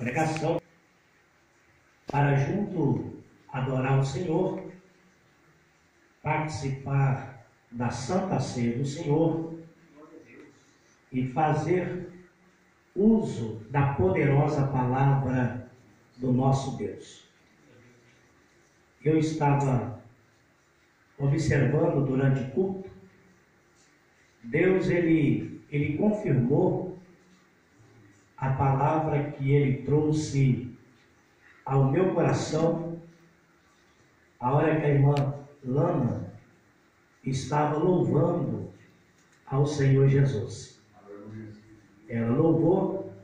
pregação, para junto adorar o Senhor, participar da Santa Ceia do Senhor e fazer uso da poderosa palavra do nosso Deus. Eu estava observando durante o culto, Deus ele confirmou a palavra que Ele trouxe ao meu coração, a hora que a irmã Lana estava louvando ao Senhor Jesus. Ela louvou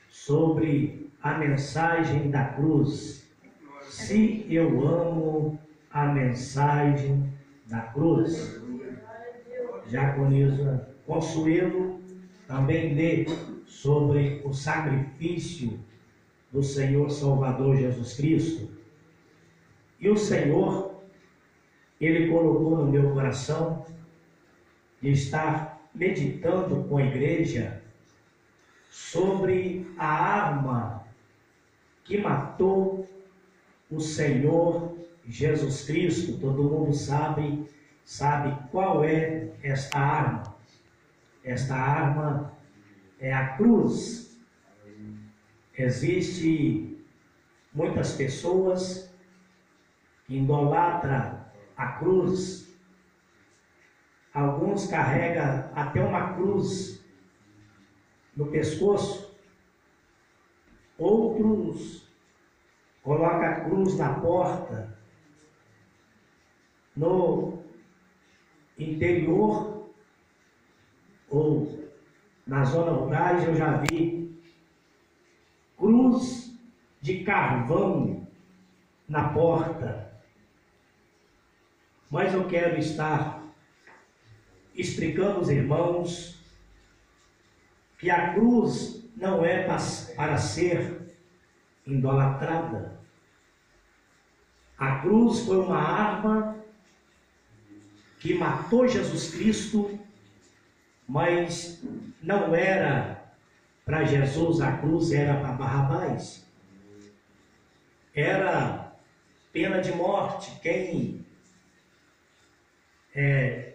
sobre a mensagem da cruz. Se eu amo a mensagem da cruz. Diaconisa Consuelo também lê sobre o sacrifício do Senhor Salvador Jesus Cristo. E o Senhor, Ele colocou no meu coração de estar meditando com a igreja sobre a arma que matou o Senhor Jesus Cristo. Todo mundo sabe qual é esta arma. Esta arma é a cruz. Existem muitas pessoas que idolatram a cruz. Alguns carregam até uma cruz no pescoço. Outros colocam a cruz na porta. No interior ou nas zonas rurais eu já vi cruz de carvão na porta. Mas eu quero estar explicando aos irmãos que a cruz não é para ser idolatrada. A cruz foi uma arma que matou Jesus Cristo, mas não era para Jesus, a cruz era para Barrabás. Era pena de morte. Quem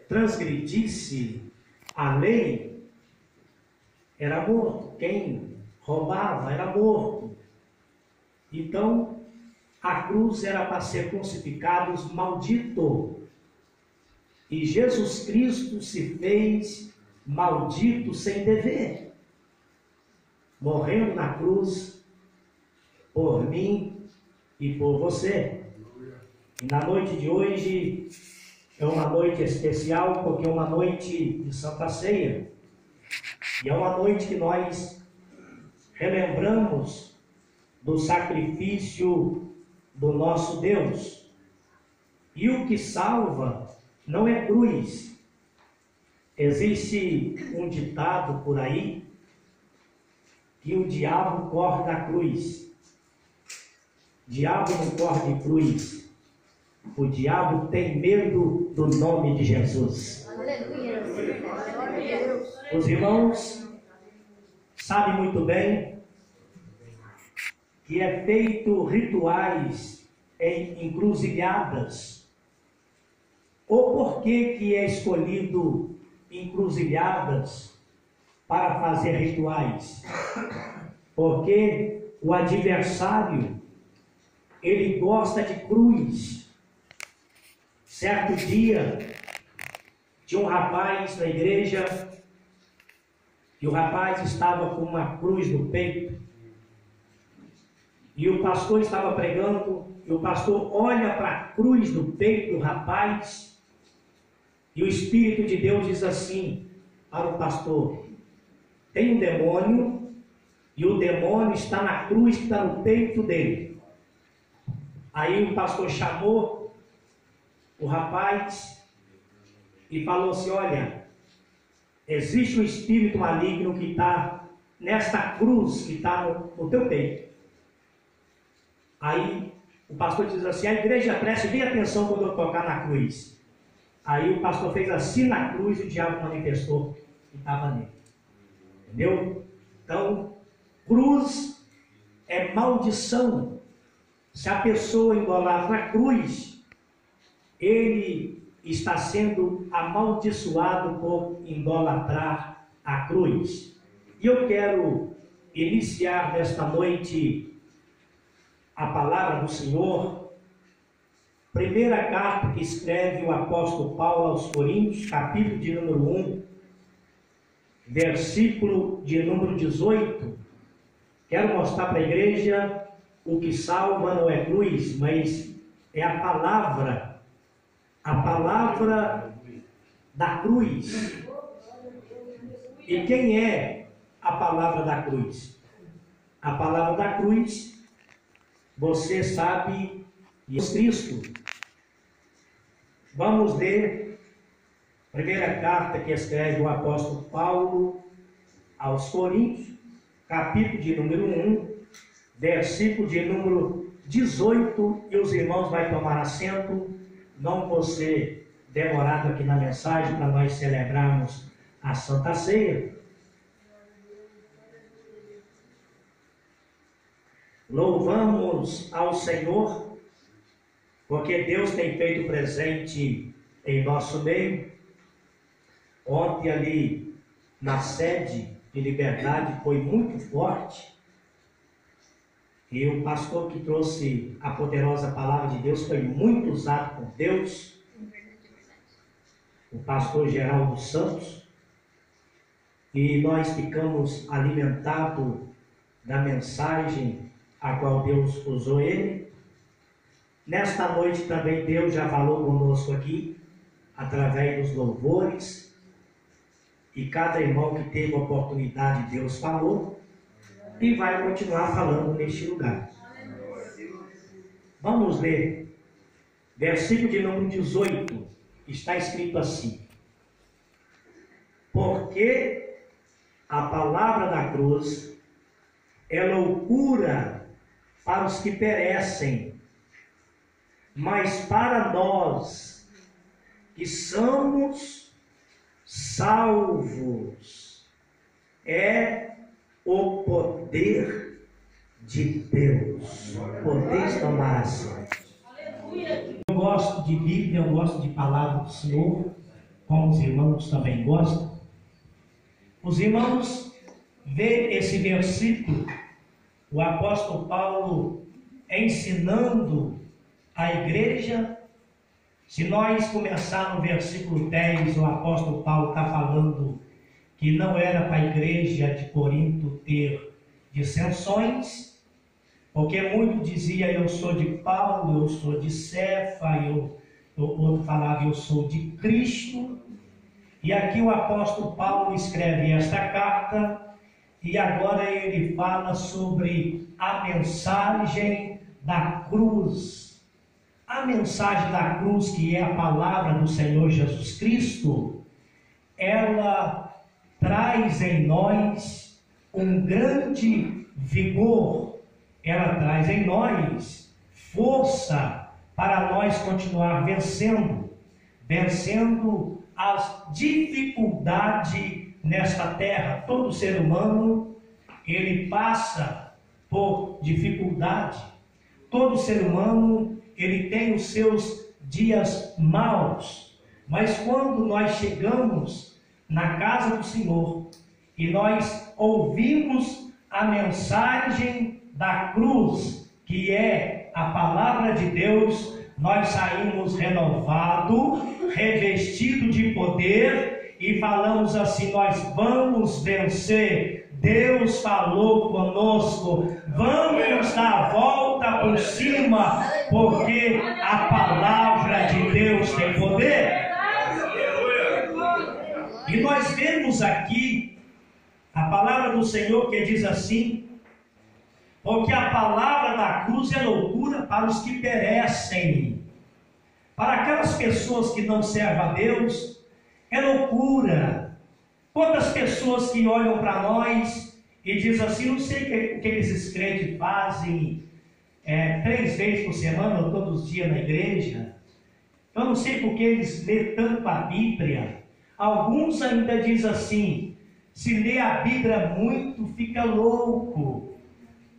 transgredisse a lei era morto. Quem roubava era morto. Então, a cruz era para ser crucificados maldito. E Jesus Cristo se fez maldito sem dever, morrendo na cruz por mim e por você. E na noite de hoje é uma noite especial, porque é uma noite de Santa Ceia. E é uma noite que nós relembramos do sacrifício do nosso Deus. E o que salva não é cruz. Existe um ditado por aí que o diabo corre da cruz. O diabo não corre de cruz. O diabo tem medo do nome de Jesus. Os irmãos sabem muito bem que é feito rituais em encruzilhadas. Ou por que é escolhido encruzilhadas para fazer rituais? Porque o adversário, ele gosta de cruz. Certo dia, tinha um rapaz na igreja, e o rapaz estava com uma cruz no peito, e o pastor estava pregando, e o pastor olha para a cruz no peito do rapaz, e o Espírito de Deus diz assim para o pastor: tem um demônio, e o demônio está na cruz que está no peito dele. Aí o pastor chamou o rapaz e falou assim: olha, existe um espírito maligno que está nesta cruz que está no teu peito. Aí o pastor diz assim: a igreja preste bem atenção quando eu tocar na cruz. Aí o pastor fez assim na cruz e o diabo manifestou que estava nele. Entendeu? Então, cruz é maldição. Se a pessoa idolatra a cruz, ele está sendo amaldiçoado por idolatrar a cruz. E eu quero iniciar nesta noite a palavra do Senhor. Primeira carta que escreve o apóstolo Paulo aos Coríntios, capítulo de número 1, versículo de número 18. Quero mostrar para a igreja o que salva não é cruz, mas é a palavra da cruz. E quem é a palavra da cruz? A palavra da cruz, você sabe, Jesus Cristo. Vamos ler a primeira carta que escreve o apóstolo Paulo aos Coríntios, capítulo de número 1, versículo de número 18, e os irmãos vão tomar assento. Não vou ser demorado aqui na mensagem para nós celebrarmos a Santa Ceia. Louvamos ao Senhor, porque Deus tem feito presente em nosso meio. Ontem ali na sede de Liberdade foi muito forte. E o pastor que trouxe a poderosa palavra de Deus foi muito usado por Deus. O pastor Geraldo Santos. E nós ficamos alimentados da mensagem a qual Deus usou ele. Nesta noite também Deus já falou conosco aqui, através dos louvores. E cada irmão que teve a oportunidade, Deus falou. E vai continuar falando neste lugar. Vamos ler. Versículo de número 18. Está escrito assim: porque a palavra da cruz é loucura para os que perecem, mas para nós que somos salvos é o poder de Deus. Podeis tomar assento. Eu gosto de Bíblia, eu gosto de palavra do Senhor, como os irmãos também gostam. Os irmãos vê esse versículo, o apóstolo Paulo ensinando a igreja. Se nós começar no versículo 10, o apóstolo Paulo está falando que não era para a igreja de Corinto ter dissensões, porque muito dizia: eu sou de Paulo, eu sou de Cefa, outro falava: eu sou de Cristo. E aqui o apóstolo Paulo escreve esta carta, e agora ele fala sobre a mensagem da cruz. A mensagem da cruz, que é a palavra do Senhor Jesus Cristo, ela traz em nós um grande vigor, ela traz em nós força para nós continuar vencendo as dificuldades nesta terra. Todo ser humano, ele passa por dificuldade. Todo ser humano, ele tem os seus dias maus, mas quando nós chegamos na casa do Senhor e nós ouvimos a mensagem da cruz, que é a palavra de Deus, nós saímos renovados, revestidos de poder e falamos assim: nós vamos vencer. Deus falou conosco, vamos dar a volta por cima, porque a palavra de Deus tem poder. E nós vemos aqui a palavra do Senhor que diz assim: porque a palavra da cruz é loucura para os que perecem. Para aquelas pessoas que não servem a Deus, é loucura. Quantas pessoas que olham para nós e dizem assim: não sei o que esses crentes fazem 3 vezes por semana ou todos os dias na igreja. Eu não sei porque eles lêem tanto a Bíblia. Alguns ainda dizem assim: se lê a Bíblia muito, fica louco.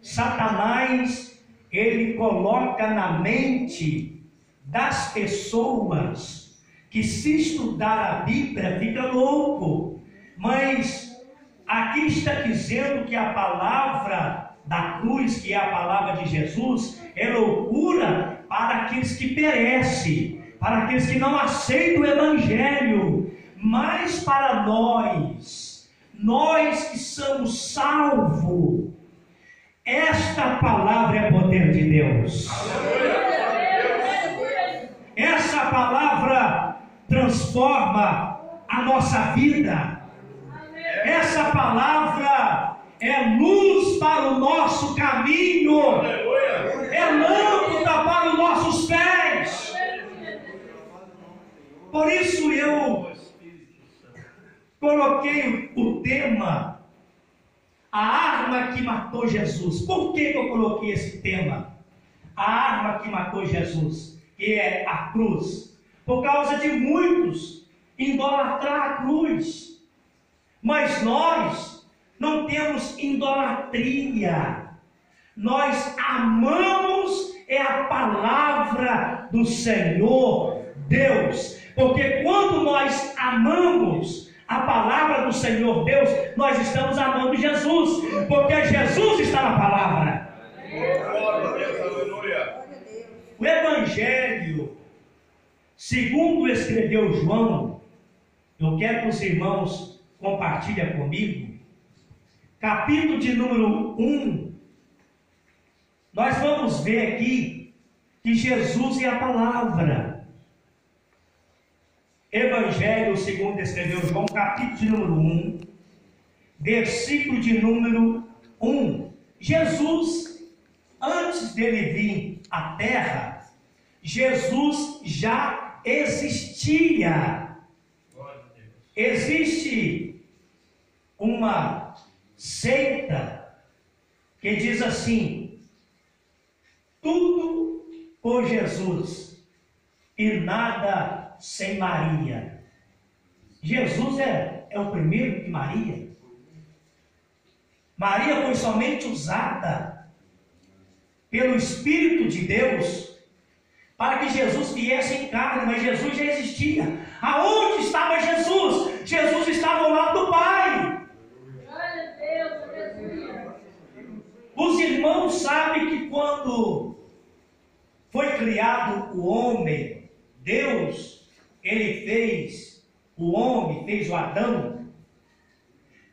Satanás, ele coloca na mente das pessoas que, se estudar a Bíblia, fica louco. Mas aqui está dizendo que a palavra da cruz, que é a palavra de Jesus, é loucura para aqueles que perecem, para aqueles que não aceitam o Evangelho. Mas para nós que somos salvos, esta palavra é poder de Deus. Essa palavra transforma a nossa vida. Essa palavra é luz para o nosso caminho, é lâmpada para os nossos pés. Por isso eu coloquei o tema, a arma que matou Jesus. Por que eu coloquei esse tema? A arma que matou Jesus, que é a cruz. Por causa de muitos idolatrar a cruz. Mas nós não temos idolatria. Nós amamos a palavra do Senhor Deus. Porque quando nós amamos a palavra do Senhor Deus, nós estamos amando Jesus, porque Jesus está na palavra. O Evangelho, segundo escreveu João, eu quero que os irmãos compartilhem comigo, capítulo de número 1, nós vamos ver aqui que Jesus é a palavra. Evangelho segundo escreveu João, capítulo de número 1, versículo de número 1. Jesus, antes dele vir à terra, Jesus já existia. Existe uma seita que diz assim: tudo por Jesus e nada sem Maria. Jesus é o primeiro que Maria. Maria foi somente usada pelo Espírito de Deus para que Jesus viesse em carne, mas Jesus já existia. Aonde estava Jesus? Jesus estava ao lado do Pai. Os irmãos sabem que quando foi criado o homem, Deus, ele fez o homem, fez o Adão,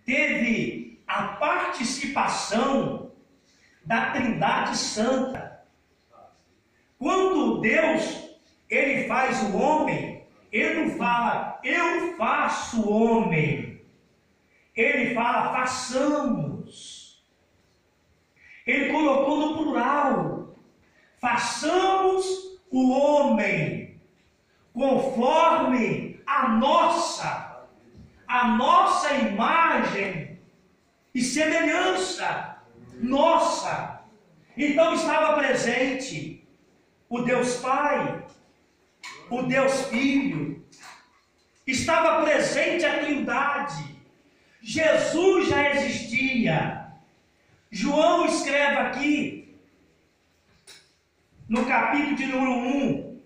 teve a participação da Trindade Santa. Quando Deus, ele faz o homem, ele não fala, eu faço o homem. Ele fala, façamos. Ele colocou no plural, façamos o homem conforme a nossa imagem e semelhança nossa. Então estava presente o Deus Pai, o Deus Filho, estava presente a Trindade. Jesus já existia. João escreve aqui, no capítulo de número 1,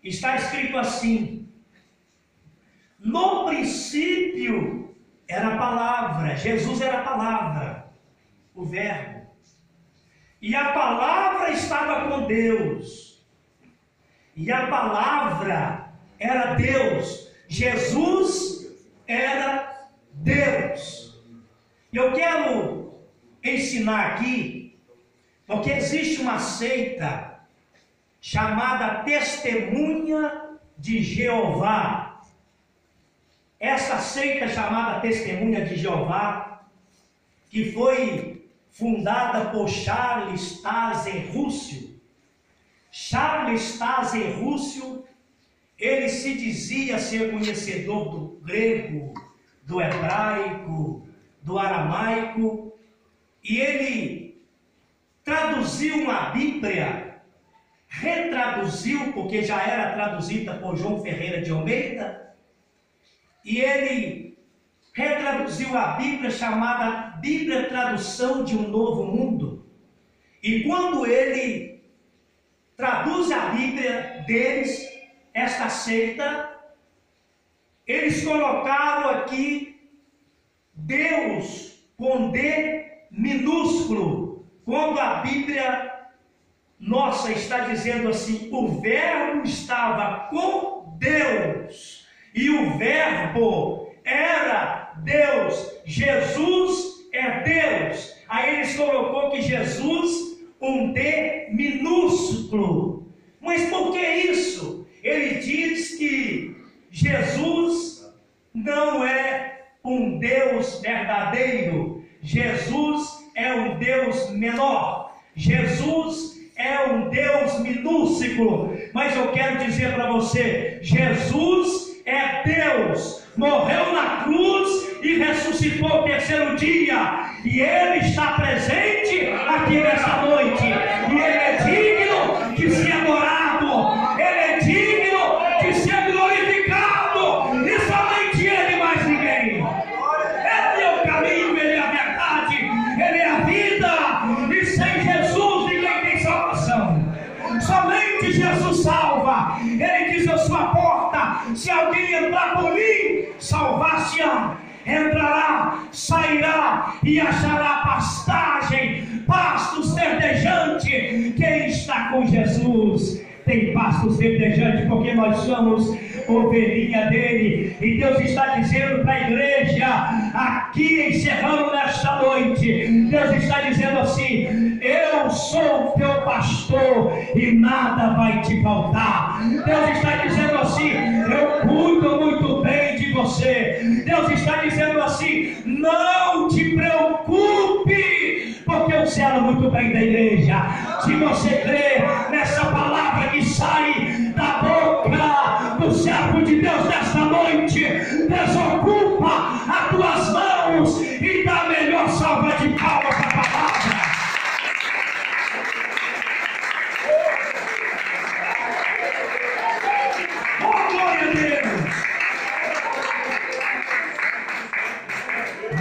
está escrito assim: no princípio era a palavra, Jesus era a palavra, o verbo, e a palavra estava com Deus, e a palavra era Deus, Jesus era Deus. Eu quero ensinar aqui, porque existe uma seita chamada Testemunha de Jeová. Essa seita chamada Testemunha de Jeová, que foi fundada por Charles Taze Russell. Charles Taze Russell, ele se dizia ser conhecedor do grego, do hebraico, do aramaico, e ele traduziu uma Bíblia, retraduziu, porque já era traduzida por João Ferreira de Almeida, e ele retraduziu a Bíblia chamada Bíblia Tradução de um Novo Mundo. E quando ele traduz a Bíblia deles, esta seita, eles colocaram aqui Deus com D minúsculo, quando a Bíblia nossa está dizendo assim: o verbo estava com Deus, e o verbo era Deus, Jesus é Deus. Aí eles colocou que Jesus, um D minúsculo. Mas por que isso? Ele diz que Jesus não é um Deus verdadeiro, Jesus é um Deus menor, Jesus é um Deus minúsculo. Mas eu quero dizer para você: Jesus é Deus, morreu na cruz e ressuscitou ao terceiro dia, e Ele está presente aqui nessa noite, e Ele é digno de ser adorado, Ele é digno de ser glorificado, e somente Ele, mais ninguém. Ele é o caminho, Ele é a verdade, Ele é a vida, e sem Jesus ninguém tem salvação. Somente Jesus salva. Ele diz: eu sou a porta, se alguém entrar por mim, salvar-se-á, entrará, sairá e achará pastagem, pastos verdejantes. Quem está com Jesus tem pastos verdejantes, porque nós somos ovelhinha dele. E Deus está dizendo para a igreja, aqui encerrando nesta noite, Deus está dizendo assim: eu sou o teu pastor e nada vai te faltar. Deus está dizendo assim: eu cuido muito bem de você. Deus está dizendo assim: não te preocupe, porque eu zelo muito bem da igreja. Se você crê nessa palavra que sai da boca do servo de Deus nesta noite, desocupa as tuas mãos e dá a melhor salva de palmas para a palavra. Oh, glória a Deus!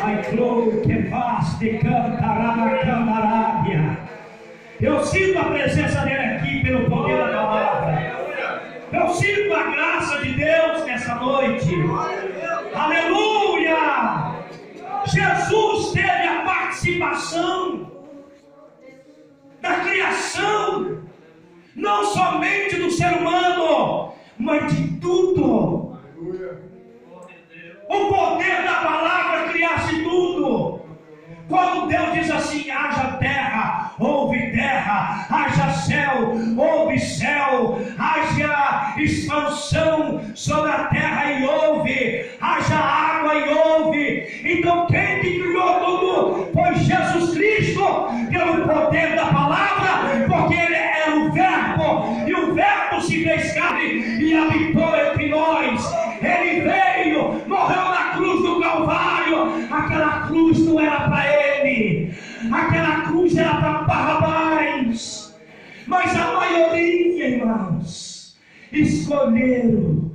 Ai, glória que vaste cantará na camarária. Eu sinto a presença dele aqui pelo poder da palavra. Eu sinto a graça de Deus nessa noite. Aleluia! Jesus teve a participação da criação, não somente do ser humano, mas de tudo. O poder da palavra criasse tudo. Quando Deus diz assim: haja terra, houve terra, haja céu, houve céu, haja expansão sobre a terra e houve, haja água e houve. Então quem que criou tudo foi Jesus Cristo, pelo poder da palavra, porque Ele era o verbo, e o verbo se fez carne e habitou entre nós. Ele veio, morreu na cruz do Calvário. Aquela cruz não era para ele, aquela cruz era para Barrabás. Mas a maioria, irmãos, escolheram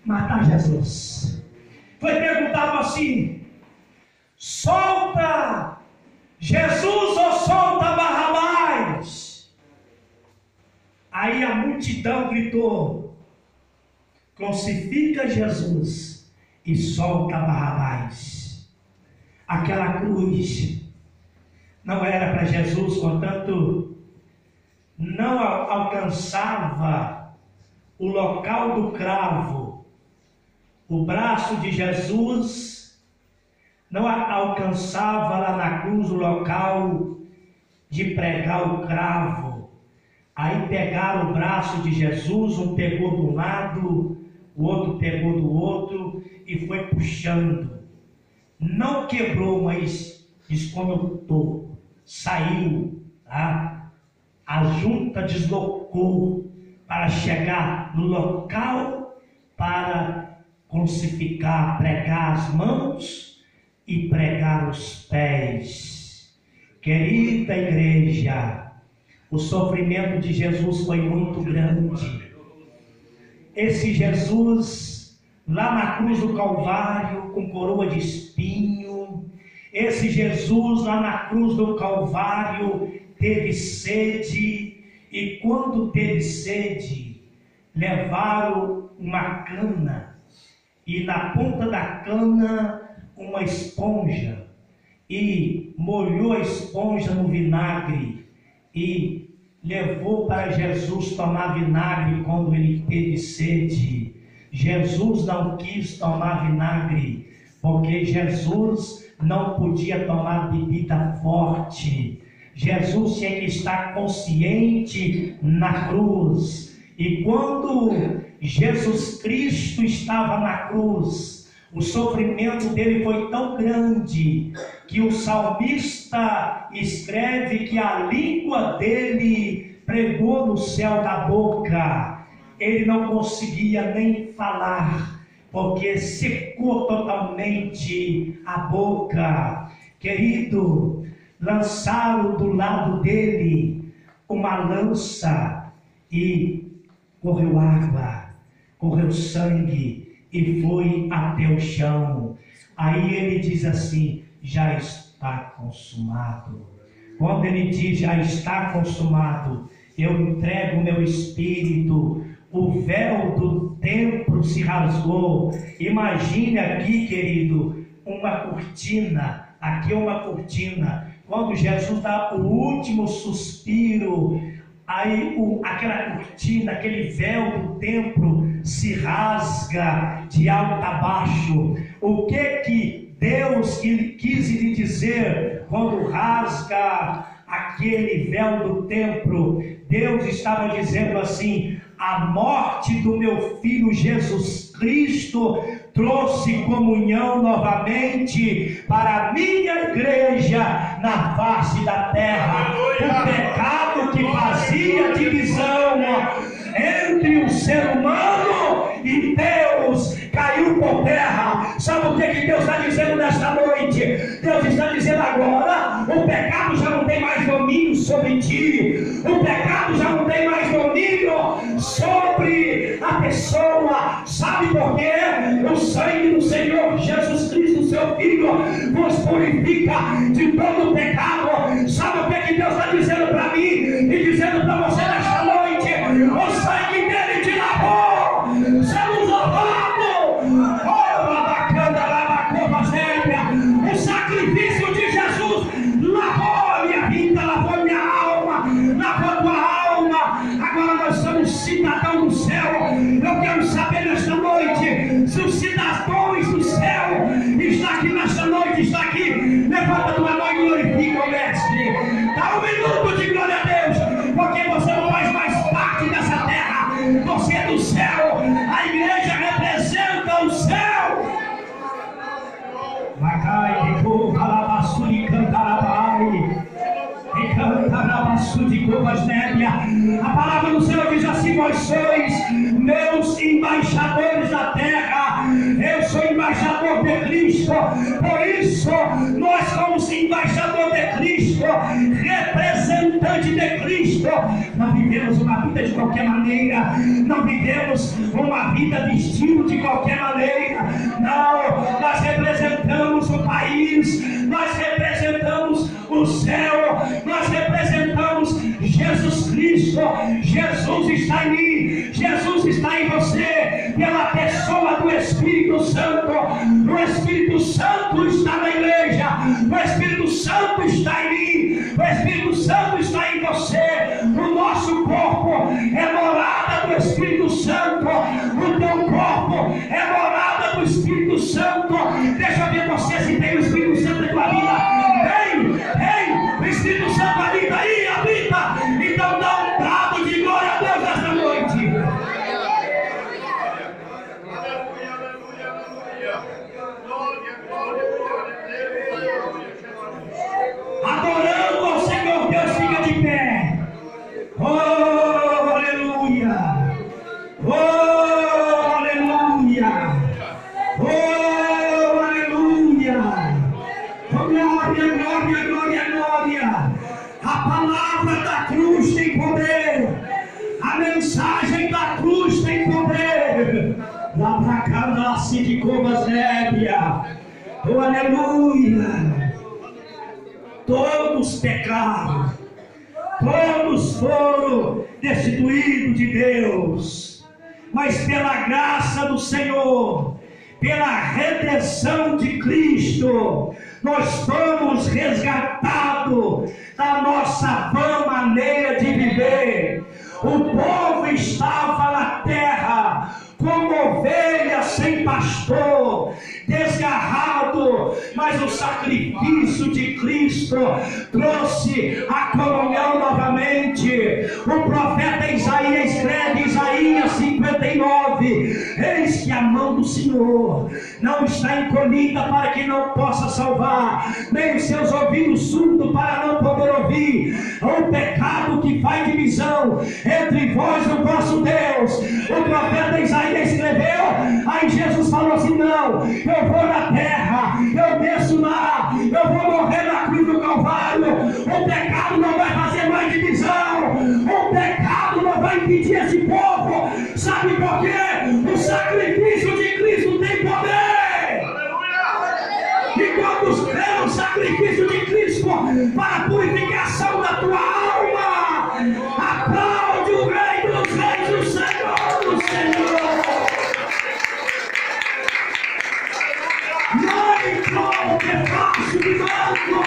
matar Jesus. Foi perguntado assim: solta Jesus ou solta Barrabás? Aí a multidão gritou: crucifica Jesus e solta Barrabás. Aquela cruz não era para Jesus, portanto, não alcançava o local do cravo. O braço de Jesus não alcançava lá na cruz o local de pregar o cravo. Aí pegaram o braço de Jesus, um pegou de um lado, o outro pegou do outro e foi puxando. Não quebrou, mas desconectou, saiu, tá? A junta deslocou para chegar no local para crucificar, pregar as mãos e pregar os pés. Querida igreja, o sofrimento de Jesus foi muito grande. Esse Jesus lá na cruz do Calvário, com coroa de espinho, esse Jesus lá na cruz do Calvário, teve sede, e quando teve sede, levaram uma cana, e na ponta da cana uma esponja, e molhou a esponja no vinagre, e levou para Jesus tomar vinagre quando ele teve sede. Jesus não quis tomar vinagre, porque Jesus não podia tomar bebida forte. Jesus tinha que estar consciente na cruz. E quando Jesus Cristo estava na cruz, o sofrimento dele foi tão grande que o salmista escreve que a língua dele pregou no céu da boca. Ele não conseguia nem falar, porque secou totalmente a boca. Querido, lançaram do lado dele uma lança e correu água, correu sangue e foi até o chão. Aí ele diz assim: já está consumado. Quando ele diz já está consumado, eu entrego o meu espírito. O véu do templo se rasgou. Imagine aqui, querido, uma cortina. Aqui é uma cortina. Quando Jesus dá o último suspiro, aí aquela cortina, aquele véu do templo se rasga de alto a baixo. O que Deus quis lhe dizer quando rasga aquele véu do templo? Deus estava dizendo assim: a morte do meu Filho Jesus Cristo trouxe comunhão novamente para a minha igreja na face da terra. O pecado que fazia divisão entre o ser humano e Deus caiu por terra. Sabe o que Deus está dizendo nesta noite? Deus está dizendo agora: o pecado já não tem mais domínio sobre ti. O pecado já não tem mais domínio sobre a pessoa. Sabe por quê? O sangue do Senhor Jesus Cristo, seu Filho, nos purifica de todo o pecado. Sabe o que Deus está dizendo para mim e dizendo para você nesta noite? O sangue dele te lavou. Somos lavados. O sacrifício de Jesus lavou a minha vida, lavou minha alma, lavou tua alma. Agora nós somos cidadãos do céu. Eu quero saber nesta noite se os cidadãos do céu está aqui nesta noite, está aqui. Levanta tua mão e glorifica o Mestre. Dá um minuto de glória a Deus, porque você não faz mais parte dessa terra. Você é do céu. A igreja representa o céu. Macai de cor, alabaçu de cantarabai, e cantarabaçu de covas nébia. A palavra do Senhor diz assim: vós sois meus embaixadores da terra. Eu sou embaixador de Cristo. Por isso nós somos embaixador de Cristo, representante de Cristo. Não vivemos uma vida de qualquer maneira, não vivemos uma vida de estilo de qualquer maneira. Não, nós representamos o país, nós representamos o céu, nós representamos Jesus Cristo. Jesus está em mim, Jesus está em você, pela pessoa do Espírito Santo. O Espírito Santo está na igreja, o Espírito Santo está em mim, o Espírito Santo está em você. O nosso corpo é morada do Espírito Santo, o teu corpo é morada do Espírito Santo. Deixa eu ver você se tem o Espírito Santo na tua vida. Tem, o Espírito Santo habita aí, habita. Então dá um brado de glória a Deus nesta noite. Adorando ao Senhor, Deus fica de pé. Oh, aleluia. Oh, aleluia. Oh, aleluia. Oh, glória, glória, glória, glória. A palavra da cruz tem poder. A mensagem da cruz tem poder. Lá pra cá nasce de covas nébia. Oh, aleluia. Todos pecaram, Todos foram destituídos de Deus, mas pela graça do Senhor, pela redenção de Cristo, nós fomos resgatados da nossa vã maneira de viver. O povo estava na terra como ovelha sem pastor, desgarrado, mas o sacrifício de Cristo trouxe a comunhão novamente. O profeta Isaías escreve, Isaías 59, eis que a mão do Senhor não está encolhida para que não possa salvar, nem os seus ouvidos surdos para não poder ouvir. O pecado que faz divisão entre vós e o vosso Deus. O profeta Isaías escreveu, aí Jesus falou assim: não, eu vou na terra, eu desço lá, eu vou morrer na cruz do Calvário. O pecado não vai fazer mais divisão, o pecado não vai impedir esse povo. Sabe por quê? O sacrifício de Cristo tem poder. E quando crê no sacrifício de Cristo para a purificação da tua alma, aplaude o Rei dos Reis, o Senhor do Senhor. Não que faço de manto,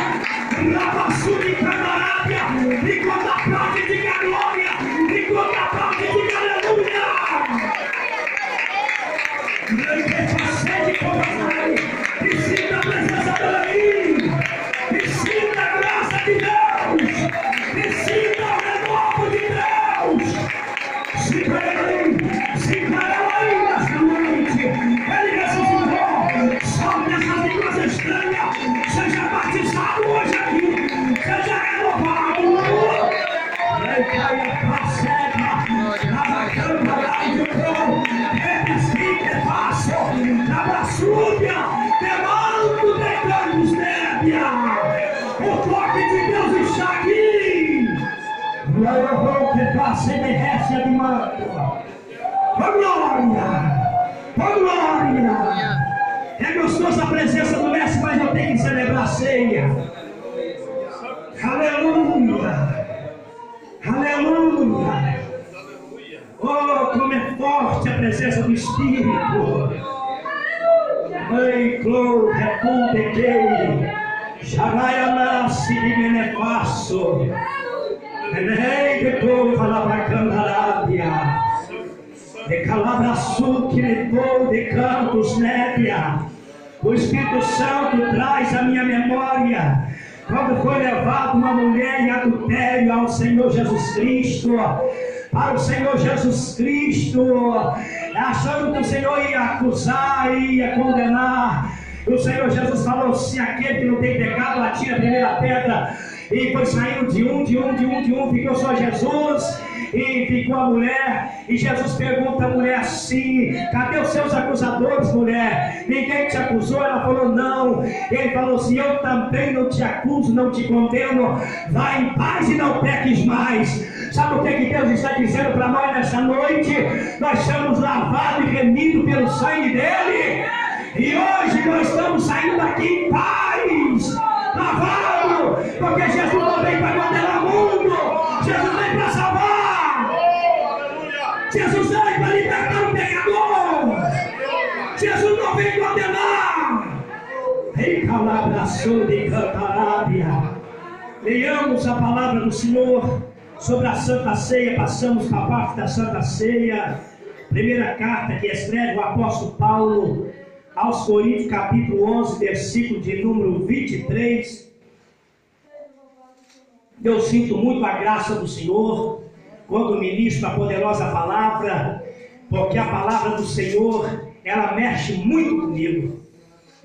lavaçu de canarábia, e quando aplaude de glória, e quando aplaude de aleluia. Não que faça de coração, e sinta a presença dele, e sinta a graça de Deus, e sinta o renovo de Deus. Sinta ele nesta noite. Ele ressuscitou. Solte essas línguas estranhas. Seja batizado hoje aqui. Seja renovado. Recaia para a cega. Na câmara do trono. Repesquite passo. Na braçúbia. Demando de campos nébia. O toque de Deus está aqui. Louvou que face merece de manto. Oh glória! Oh glória! É gostosa a presença do Mestre, mas eu tenho que celebrar a ceia. Aleluia! Aleluia! Oh, como é forte a presença do Espírito! Ei, glória, repudequei! Jaraia nasce de benefaço! Rei de povo, alabacandarábia! De Calabraçu que levou de Campos Nébia. O Espírito Santo traz a minha memória quando foi levado uma mulher em adultério ao Senhor Jesus Cristo, para o Senhor Jesus Cristo, achando que o Senhor ia acusar, ia condenar. O Senhor Jesus falou: se aquele que não tem pecado atira a primeira pedra. E foi saindo de um, ficou só Jesus e ficou a mulher. E Jesus pergunta à mulher assim: cadê os seus acusadores, mulher? Ninguém te acusou? Ela falou: não. Ele falou assim: eu também não te acuso, não te condeno. Vai em paz e não peques mais. Sabe o que Deus está dizendo para nós nessa noite? Nós somos lavados e remidos pelo sangue dele. E hoje nós estamos saindo daqui em paz, lavado, porque Jesus não veio para condenar o mundo, Jesus veio para salvar, Jesus veio para libertar o pecador, Jesus não veio condenar. Ei, calabraçou de cantarábia. Leiamos a palavra do Senhor sobre a Santa Ceia. Passamos para a parte da Santa Ceia. Primeira carta que escreve o apóstolo Paulo aos Coríntios, capítulo 11, versículo de número 23. Eu sinto muito a graça do Senhor quando ministro a poderosa palavra, porque a palavra do Senhor, ela mexe muito comigo,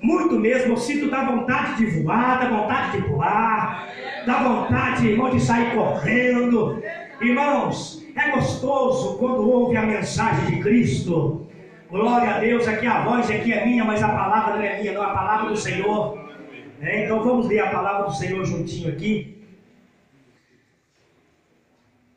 muito mesmo. Eu sinto da vontade de voar, da vontade de pular, da vontade, irmão, de sair correndo. Irmãos, é gostoso quando ouve a mensagem de Cristo. Glória a Deus. Aqui a voz aqui é minha, mas a palavra não é minha, não, é a palavra do Senhor. Então vamos ler a palavra do Senhor juntinho aqui,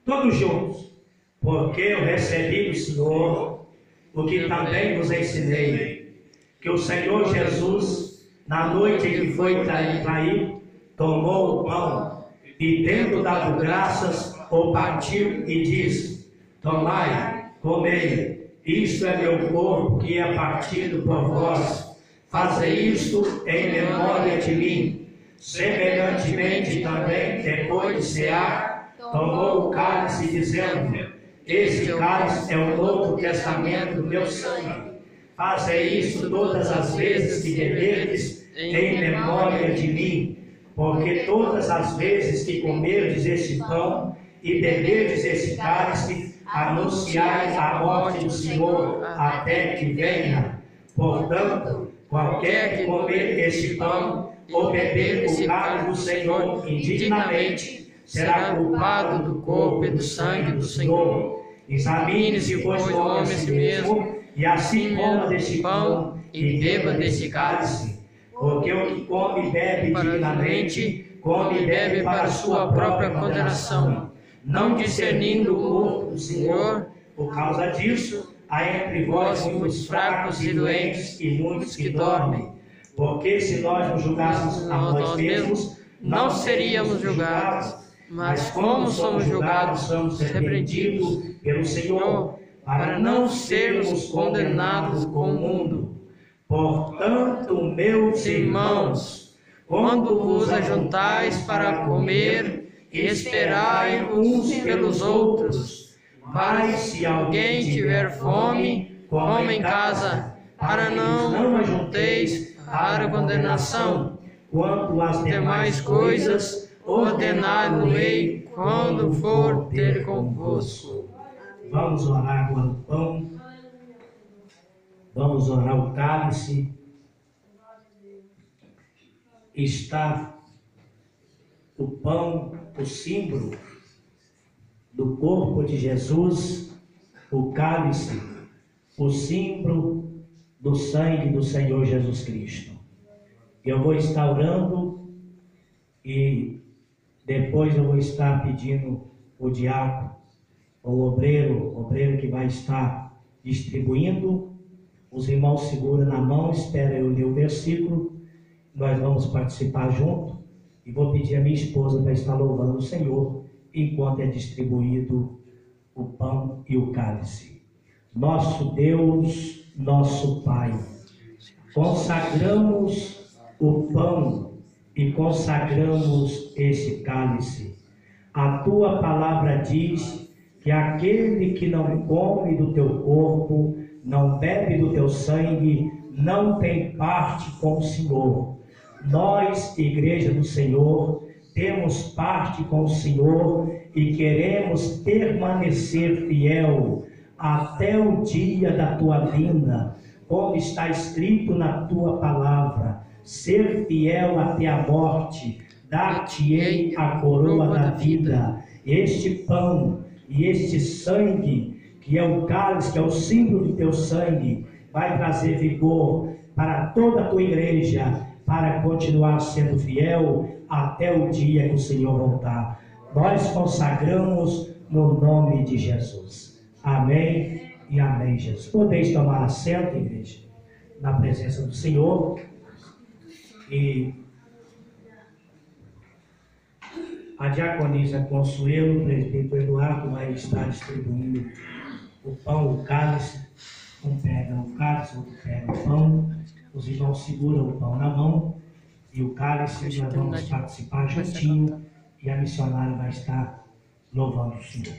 todos juntos. Porque eu recebi do Senhor o que também vos ensinei, que o Senhor Jesus, na noite em que foi traído, tomou o pão e tendo dado graças, o partiu e disse: tomai, comei, isto é meu corpo que é partido por vós, fazei isto em memória de mim. Semelhantemente também, depois de cear, tomou o cálice, dizendo: este cálice é o novo testamento do meu sangue. Fazei isto todas as vezes que beberdes em memória de mim. Porque todas as vezes que comerdes este pão e beberdes este cálice, anunciai a morte do Senhor até que venha. Portanto, qualquer que comer este pão ou beber o cálice do Senhor indignamente, será culpado do corpo e do sangue do Senhor. Examine-se, pois, o homem a si mesmo, e assim coma deste pão e beba deste cálice. Porque o que come e bebe dignamente, come e bebe para a sua própria condenação, não discernindo o corpo do Senhor. Por causa disso, há entre vós muitos fracos e doentes e muitos que dormem. Porque se nós nos julgássemos a nós mesmos, não seríamos julgados. Mas como somos julgados, somos repreendidos pelo Senhor, para não sermos condenados com o mundo. Portanto, meus irmãos, quando vos ajuntais para comer, esperai uns pelos outros. Mas se alguém tiver fome, coma em casa, para não ajunteis para a condenação. Quanto às demais coisas, ordenai-lo-ei quando for ter convosco. Vamos orar agora o pão. Vamos orar o cálice. Está o pão, o símbolo do corpo de Jesus, o cálice, o símbolo do sangue do Senhor Jesus Cristo. Eu vou estar orando e depois eu vou estar pedindo o diácono, o obreiro que vai estar distribuindo. Os irmãos seguram na mão, espera eu ler o versículo, nós vamos participar junto, e vou pedir a minha esposa para estar louvando o Senhor, enquanto é distribuído o pão e o cálice. Nosso Deus, nosso Pai, consagramos o pão e consagramos este cálice. A Tua palavra diz que aquele que não come do Teu corpo, não bebe do Teu sangue, não tem parte com o Senhor. Nós, Igreja do Senhor, temos parte com o Senhor e queremos permanecer fiel até o dia da Tua vinda, como está escrito na Tua palavra: ser fiel até a morte, dar-te-ei a coroa da vida. Este pão e este sangue, que é o cálice, que é o símbolo do Teu sangue, vai trazer vigor para toda a Tua igreja, para continuar sendo fiel até o dia que o Senhor voltar. Nós consagramos no nome de Jesus. Amém e amém, Jesus. Podeis tomar assento, igreja, na presença do Senhor. E a diaconisa Consuelo, o presbítero Eduardo, vai estar distribuindo o pão, o cálice. Um pega o cálice, outro pega o pão. Os irmãos seguram o pão na mão e o cálice. Nós vamos participar juntinho e a missionária vai estar louvando o Senhor.